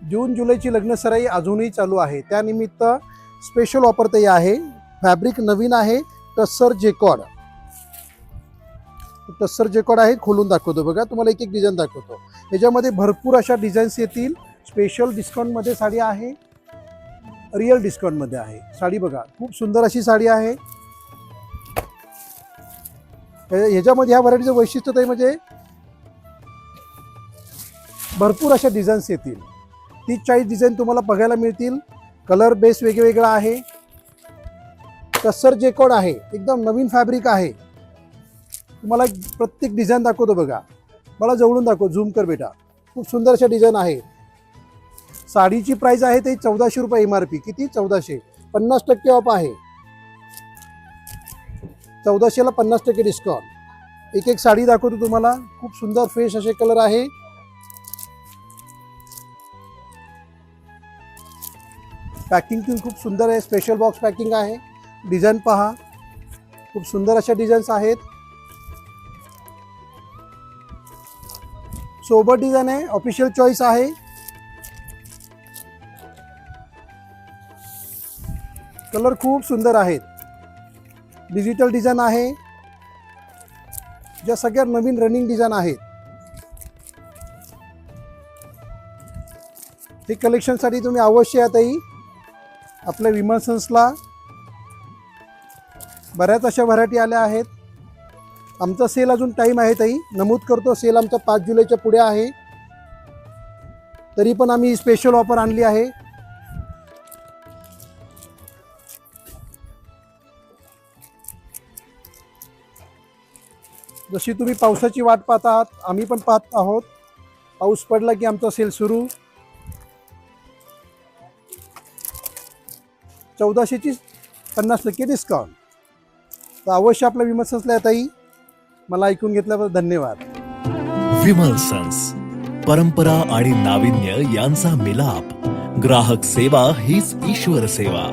जून जुलैची लग्न सराई अजूनही चालू आहे, त्यानिमित्त स्पेशल ऑफर तयार आहे. फॅब्रिक नवीन आहे, टस्सर जेकॉर्ड. टस्सर जेकॉर्ड आहे, खोलून दाखवतो बघा, तुम्हाला एक एक डिझाईन दाखवतो. याच्यामध्ये भरपूर अशा डिझाईन्स येतील. स्पेशल डिस्काउंटमध्ये साडी आहे, रिअल डिस्काउंटमध्ये आहे साडी. बघा खूप सुंदर अशी साडी आहे. ह्याच्यामध्ये ह्या व्हरायटीचं वैशिष्ट्य ते म्हणजे भरपूर अशा डिझाईन्स येतील. 30-40 डिझाईन तुम्हाला बघायला मिळतील. कलर बेस वेगवेगळा आहे. टस्सर जेकॉर्ड आहे, एकदम नवीन फॅब्रिक आहे. तुम्हाला प्रत्येक डिझाईन दाखवतो बघा. मला जवळून दाखव, झूम कर बेटा. खूप सुंदर अशा डिझाईन आहे. साडीची प्राइस आहे ते 1400 रुपये MRP. किती? 1400. 50% ऑफ आहे. 1400ला 50% डिस्काउंट. एक एक साडी दाखवतो तुम्हाला. खूप सुंदर फ्रेश असे कलर आहे. पॅकिंग पण खूप सुंदर आहे. स्पेशल बॉक्स पॅकिंग आहे. डिझाईन पहा, खूप सुंदर अशा डिझाईन्स आहेत. सोबर डिझाईन आहे, ऑफिशियल चॉईस आहे. कलर खूप सुंदर आहेत. डिजिटल डिझाईन आहे, ज्या सगळ्या नवीन रनिंग डिझाईन आहेत. हे कलेक्शनसाठी तुम्ही अवश्य या ताई. आपल्या विमल सन्सला बऱ्याच अशा व्हरायटी आल्या आहेत. आमचा सेल अजून टाईम आहे ताई, नमूद करतो. सेल आमचा 5 जुलैच्या पुढे आहे. तरी पण आम्ही स्पेशल ऑफर आणली आहे. जशी तुम्ही पावसाची वाट पाहत आहात, आम्ही पण पाहत आहोत. पाऊस पडला की आमचा सेल सुरू. 1400ची 50% डिस्काउंट. तर अवश्य आपल्या विमल सन्सला येत आहे. मला ऐकून घेतल्याबद्दल धन्यवाद. विमल सन्स, परंपरा आणि नाविन्य यांचा मिलाप. ग्राहक सेवा हीच ईश्वर सेवा.